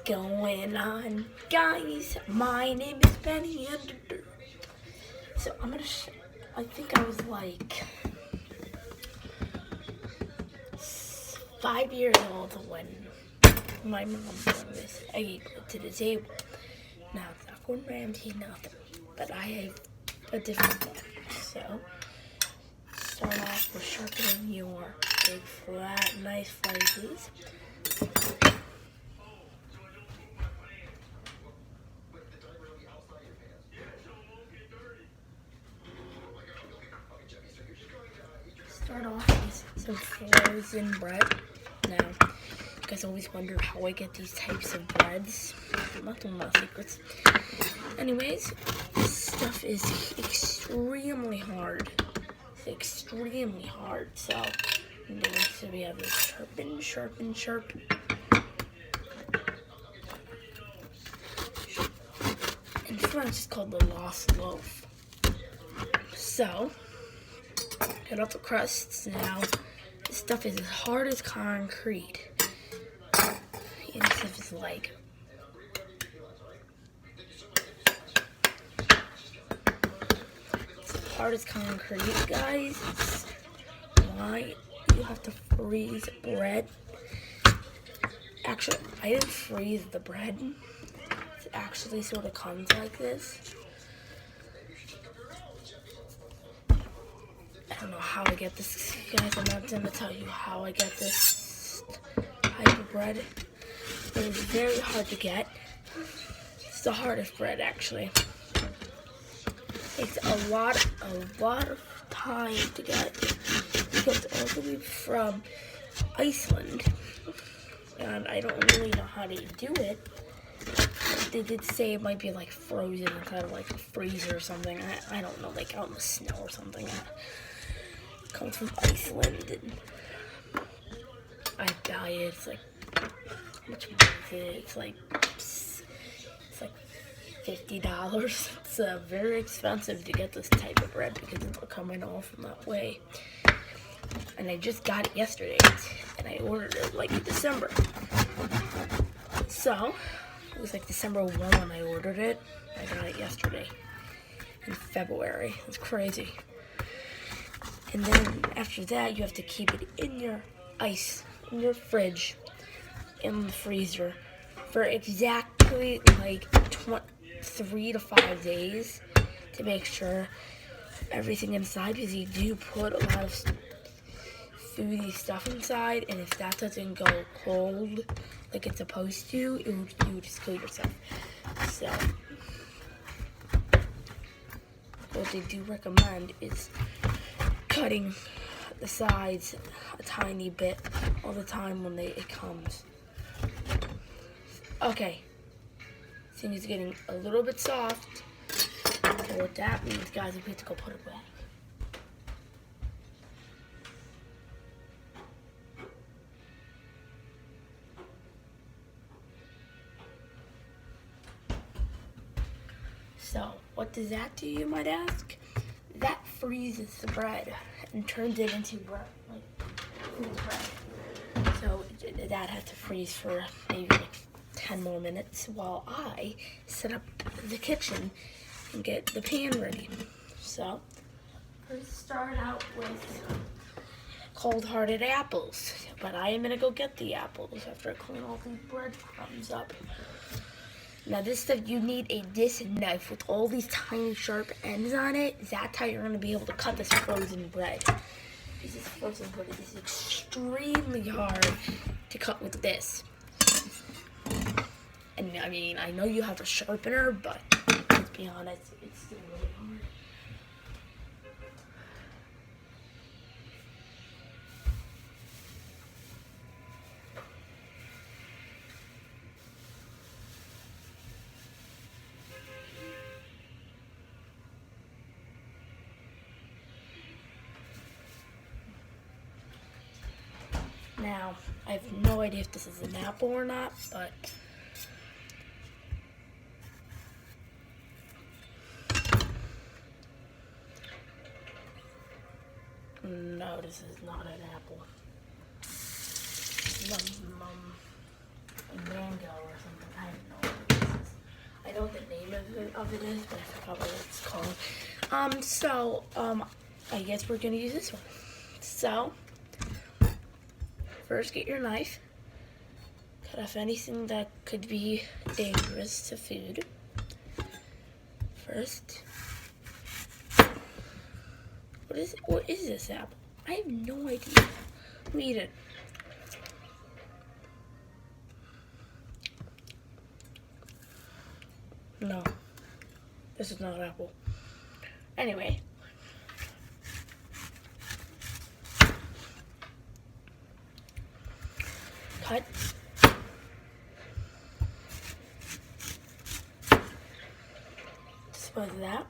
going on, guys? My name is Benny and so I'm gonna I think I was like 5 years old when my mom brought this egg to the table. Now it's not Gordon Ramsay, nothing, but I have a different one. So start off with sharpening your big flat nice slices. Start off with some frozen bread. Now, you guys always wonder how I get these types of breads. Not one of my secrets. Anyways, this stuff is extremely hard. It's extremely hard. So we have this sharpen. In French, it's called the lost loaf. So, cut off the crusts. Now, this stuff is as hard as concrete. And this stuff is like it's hard as concrete, guys. Why you have to freeze bread? Actually, I didn't freeze the bread. It actually sort of comes like this. I don't know how I get this, guys. I'm not going to tell you how I get this type of bread. It is very hard to get. It's the hardest bread, actually. It takes a lot of time to get. It comes all the way from Iceland, and I don't really know how to do it. They did say it might be like frozen inside of like a freezer or something. I don't know, like out in the snow or something. It comes from Iceland, and I buy it. It's like, how much money is it? It's like $50. It's very expensive to get this type of bread because it's coming all from that way. And I just got it yesterday, and I ordered it like in December. So it was like December 1 when I ordered it. I got it yesterday in February. It's crazy. And then after that, you have to keep it in your in your fridge, in the freezer, for exactly like 3 to 5 days to make sure everything inside, because you do put a lot of foodie stuff inside, and if that doesn't go cold like it's supposed to, you would just kill yourself. So what they do recommend is cutting the sides a tiny bit all the time when it comes. Okay, thing is getting a little bit soft. So what that means, guys, we have to go put it back. So, what does that do, you might ask? That freezes the bread and turns it into bread, like bread. So that had to freeze for maybe like 10 more minutes while I set up the kitchen and get the pan ready. So, let's start out with cold-hearted apples. But I am gonna go get the apples after I clean all these breadcrumbs up. Now this stuff, you need a disc knife with all these tiny sharp ends on it. That's how you're gonna be able to cut this frozen bread. Because this frozen bread is extremely hard to cut with this. And I mean, I know you have a sharpener, but let's be honest, it's still really hard. Now, I have no idea if this is an apple or not, but no, this is not an apple. A mango or something. I of it is, but I forgot what it's called. I guess we're gonna use this one. So, first get your knife. Cut off anything that could be dangerous to food. First. What is this apple? I have no idea. Read it. No. This is not an apple. Anyway. Cut. Dispose of that.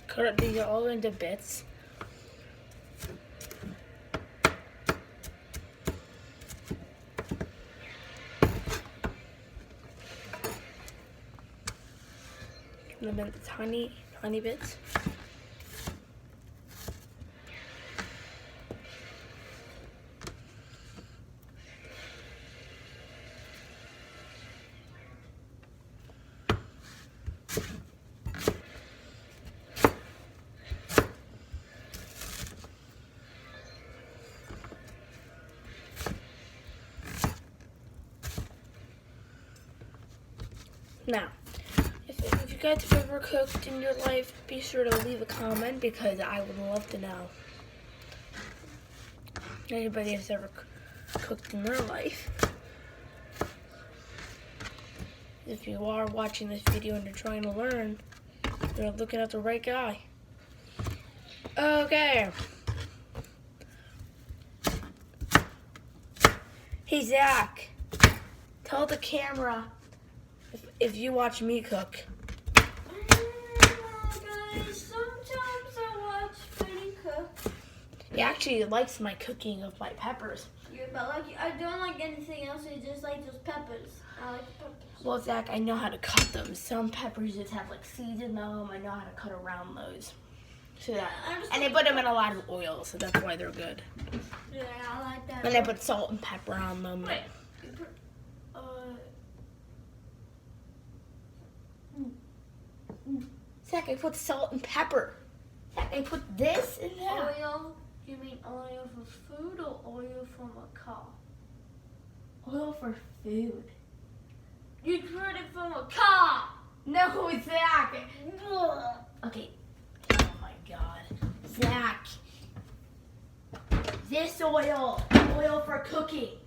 Cut these all into bits. Cut them into tiny bits. Now, if you guys have ever cooked in your life, be sure to leave a comment because I would love to know. Anybody has ever cooked in their life. If you are watching this video and you're trying to learn, you're looking at the right guy. Okay. Hey Zach, tell the camera if you watch me cook. Guys, sometimes I watch Freddie cook. He actually likes my cooking of my peppers. Yeah, but like I don't like anything else. I just like those peppers. I like peppers. Well, Zach, I know how to cut them. Some peppers just have like seeds in them. I know how to cut around those. So that, and I put them in a lot of oil, so that's why they're good. Yeah, I like that. And I put salt and pepper on them. Wait. Zach, I put salt and pepper. Zach, I put this in there. Oil? You mean oil for food or oil from a car? Oil for food. You put it from a car. No, Zach. Okay. Oh my God, Zach. This oil for cooking.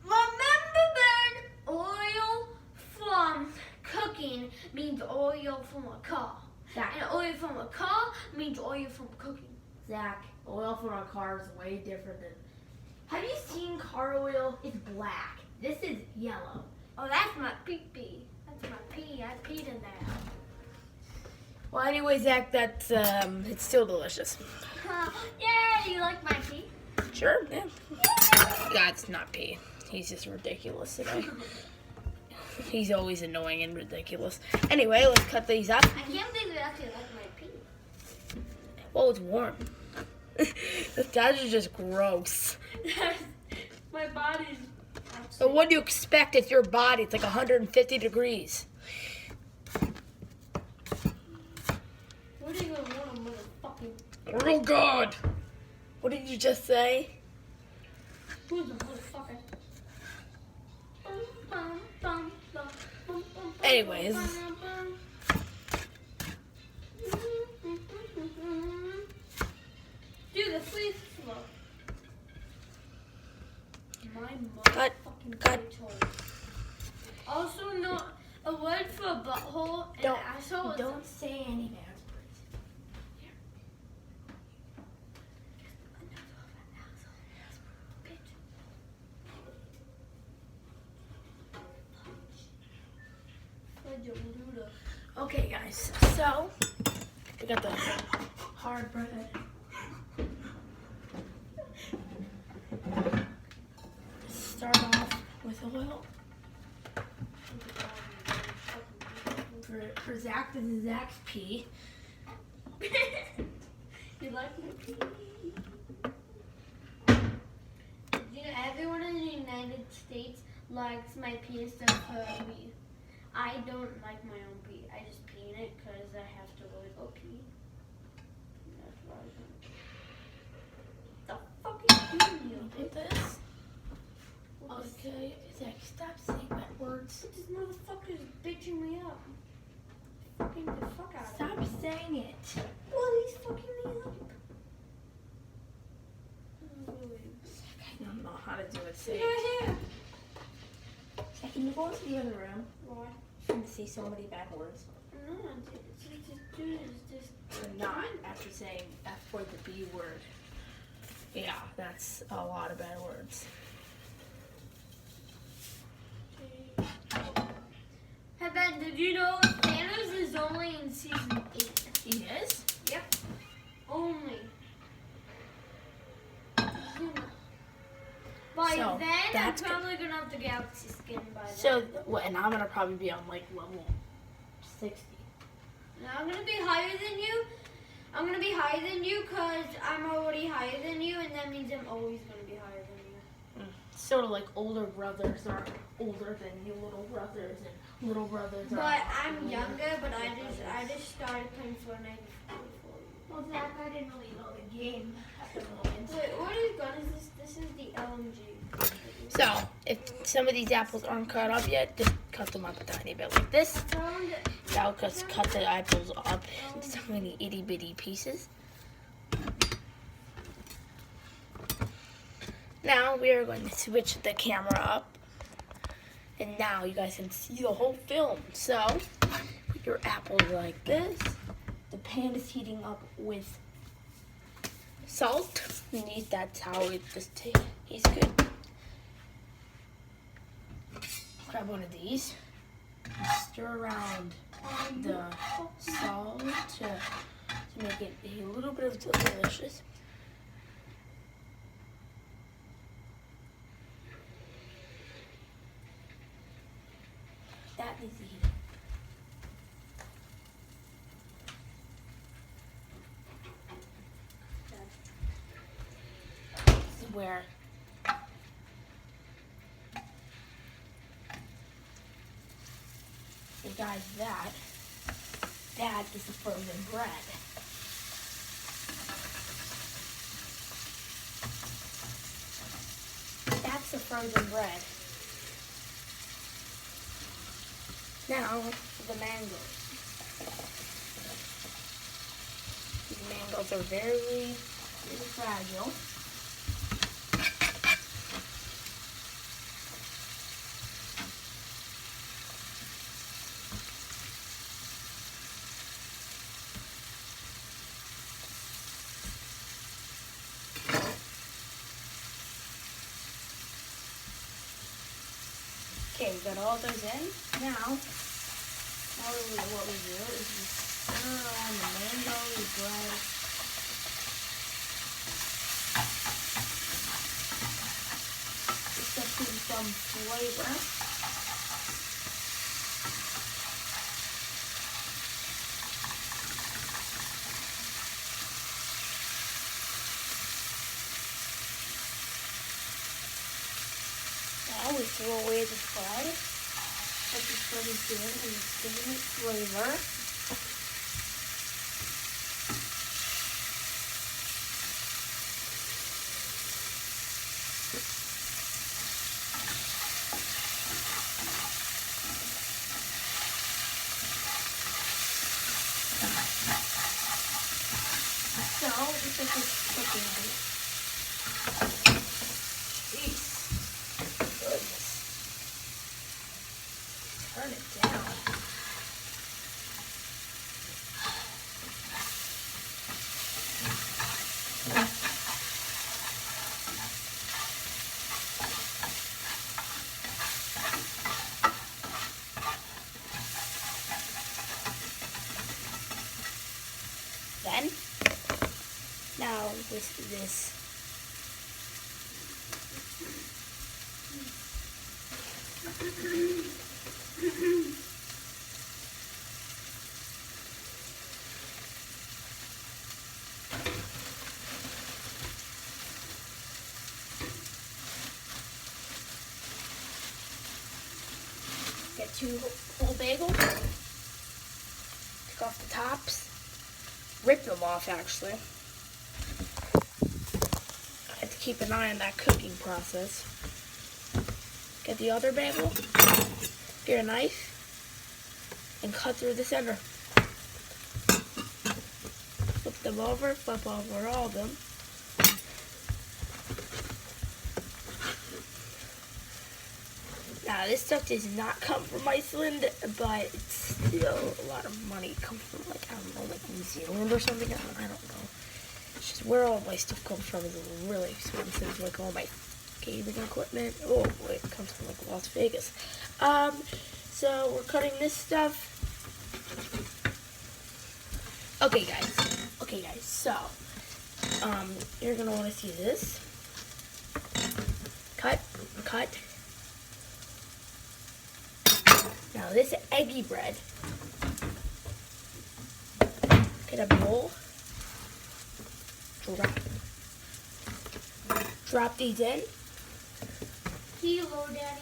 Remember, Ben, oil from cooking means oil from a car. Zach. And oil from a car means oil from cooking. Zach, oil from a car is way different than. Have you seen car oil? It's black. This is yellow. Oh, that's my pee-pee. That's my pee. I peed in there. Well, anyway, Zach, that's it's still delicious. Yay, you like my pee? Sure. Yeah. That's not pee. He's just ridiculous today. He's always annoying and ridiculous. Anyway, let's cut these up. I can't believe you actually like my pee. Well, it's warm. The guys are just gross. My body's. So what do you expect if your body? It's like 150 degrees. What do you want, motherfucking? Oh God! What did you just say? Who's the motherfucker? Anyways. Do the freeze flow. My Cut. motherfucking butthole. Also, not a word for a butthole and Don't asshole. don't say any bad words. Okay, guys, so we got the hard bread. Start off with oil. For Zach, this is Zach's pee. You like my pee? You know, everyone in the United States likes my pee instead of me. I don't like my own pee. I just pee in it because I have to really go pee. That's why I don't. The fuck are you doing? Look at this. Okay, Zach, stop saying bad words. This motherfucker is bitching me up. Fucking the fuck out of Stop me. saying it. Well, he's fucking me up. I don't know how to do it. Say You're it. here. Zach, can you go into the other room? Why? I'm going to say so many bad words. No, dude, it's just. Or not after saying F word, the B word. Yeah, that's a lot of bad words. Hey Ben, did you know Thanos is only in season 8? He is? Yep. Only. By So, then, I'm that's probably gonna have the galaxy skin by then. So, and I'm going to probably be on like level 60. Now I'm gonna be higher than you. I'm gonna be higher than you because I'm already higher than you, and that means I'm always gonna be higher than you. Sort of like older brothers are older than you little brothers, and little brothers are. But I'm younger, but I just started playing Fortnite before you. Well, Zach, I didn't really know the game at the moment. Wait, what is gun is this? This is the LMG. So, if some of these apples aren't cut up yet, just cut them up a tiny bit like this. Found That'll just cut the apples up into so many itty bitty pieces. Now we are going to switch the camera up. And now you guys can see the whole film. So, put your apples like this. The pan is heating up with salt. That's how it just tastes good. Grab one of these. Stir around the salt to make it a little bit of delicious. That needs to heat. This is where you guys, that is the frozen bread. That's the frozen bread. Now, the mangoes. These mangoes are very fragile. Okay, we got all those in. Now, what we do is we stir around the mango, the bread. Just to give some flavor. Now we throw away the bread. What the bread is doing and it's giving it flavor. So, just like it's cooking on it. Turn it down. this. Get 2 whole bagels. Take off the tops. Rip them off, actually. I have to keep an eye on that cooking process. Get the other bagel. Get a knife. And cut through the center. Flip them over. Flip over all of them. Now, this stuff does not come from Iceland, but it's still a lot of money. It comes from, like, I don't know, like New Zealand or something. I don't know. It's just where all my stuff comes from is really expensive. Like, all my gaming equipment. Oh, boy, it comes from, like, Las Vegas. So, we're cutting this stuff. Okay, guys. So, you're going to want to see this. Cut. Now this eggy bread, get a bowl, drop these in. Hello, Daddy.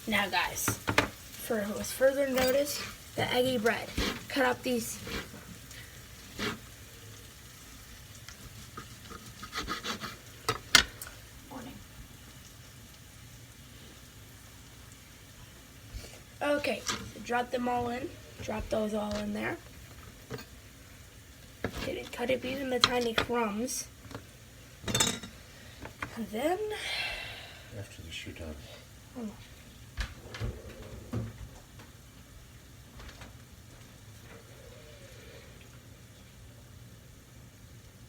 Now guys, for further notice, the eggy bread. Cut up these. Okay, so drop them all in. Drop those all in there. Cut up even the tiny crumbs. And then... After the shoot done. Hold on.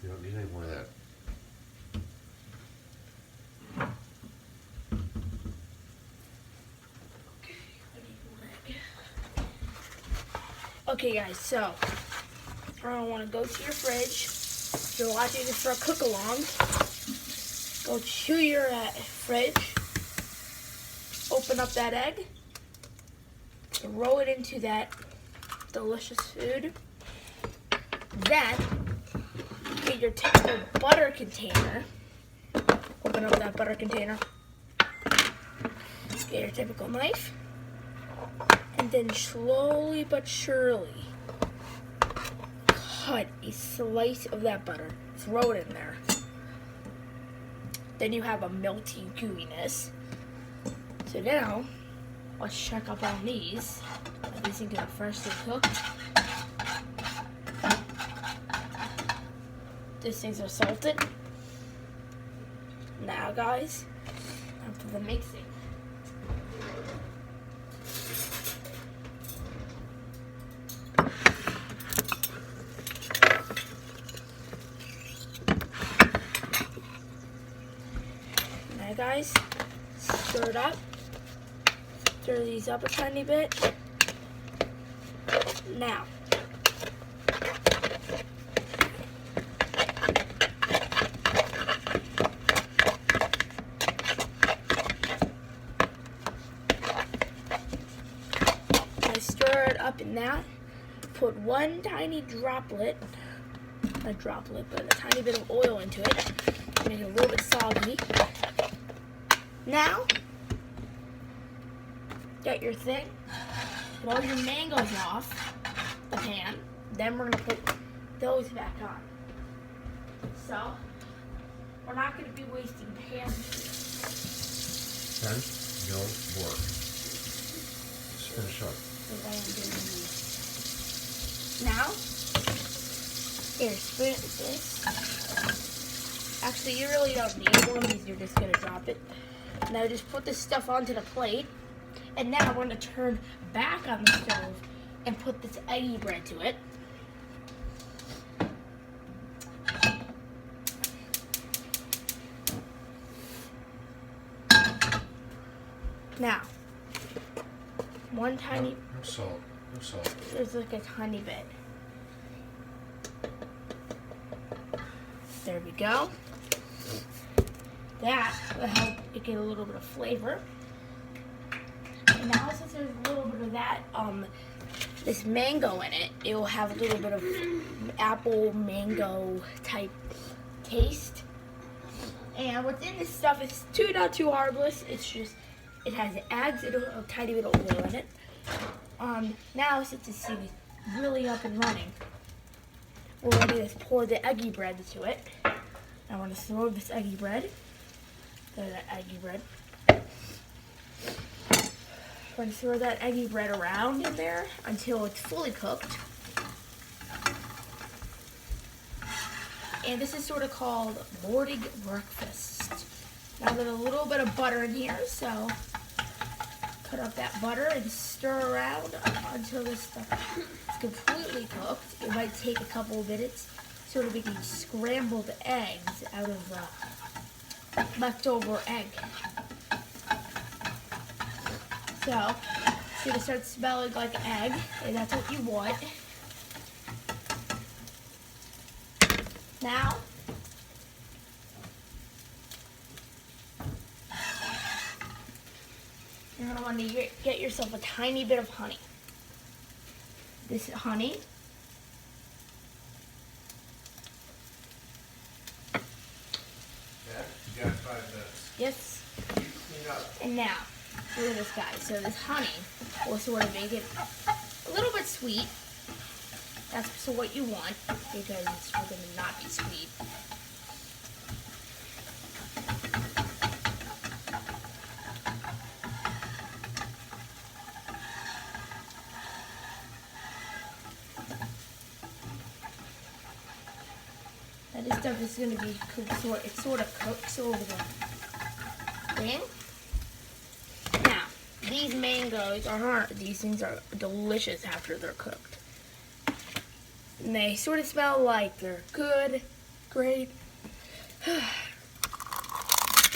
You don't need any more of that. Okay guys, so I want to go to your fridge. If you're watching this for a cook along, go to your fridge, open up that egg, throw it into that delicious food. Then get your typical butter container. Open up that butter container. Get your typical knife. And then slowly but surely cut a slice of that butter. Throw it in there. Then you have a melty gooiness. So now, let's check up on these. These things are freshly cooked. These things are salted. Now guys, after the mixing. Now guys, stir it up. Stir these up a tiny bit. Now, stir it up in that. Put one tiny droplet, not a droplet, but a tiny bit of oil into it. Make it a little bit soggy. Now, get your thing. Get all your mangoes off the pan. Then we're gonna put those back on. So, we're not gonna be wasting pan. Then, no more. Just finish up. Now, here, spoon this. Actually, you really don't need one because you're just gonna drop it. Now just put this stuff onto the plate. And now we're gonna turn back on the stove and put this eggy bread to it. Now, one tiny, No salt. No salt. there's like a tiny bit. There we go. That will help it get a little bit of flavor. And now since there's a little bit of that, this mango in it, it will have a little bit of apple mango type taste. And what's in this stuff is not too harmless. It's just, it has eggs, a tiny bit of oil in it. Now since this thing is really up and running, we're going to just pour the eggy bread into it. I want to throw this eggy bread. There's that eggy bread. We're going to throw that eggy bread around in there until it's fully cooked. And this is sort of called morning breakfast. Now there's a little bit of butter in here, so cut up that butter and stir around until this stuff is completely cooked. It might take a couple of minutes, sort of making scrambled eggs out of leftover egg. So it's gonna start smelling like egg, and that's what you want. Now, you're gonna want to get yourself a tiny bit of honey. This is honey. Dad, you got 5 minutes. Yes. You clean up. And now, look at this guy. So this honey will sort of make it a little bit sweet. That's so what you want, because it's going to not be sweet. Now this stuff is going to be cooked, it sort of cooks over the thing. Now, these mangoes these things are delicious after they're cooked. And they sort of smell like they're good, great.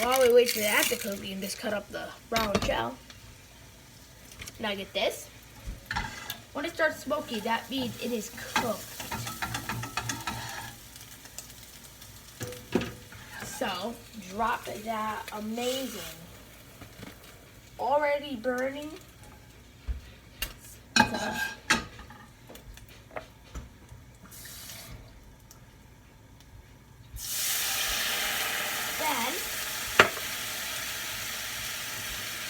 While we wait for that to cook, we can just cut up the brown shell. Now get this. When it starts smoky, that means it is cooked. So, drop that amazing, already burning stuff. Then,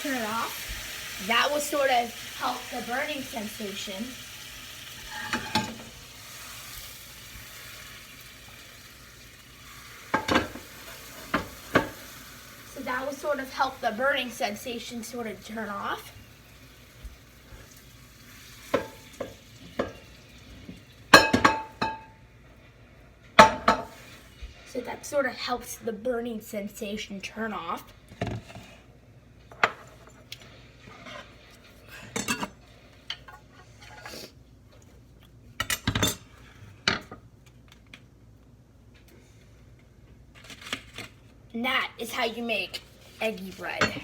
turn it off. That will sort of help the burning sensation. So that will sort of help the burning sensation sort of turn off. So that sort of helps the burning sensation turn off. And that is how you make eggy bread.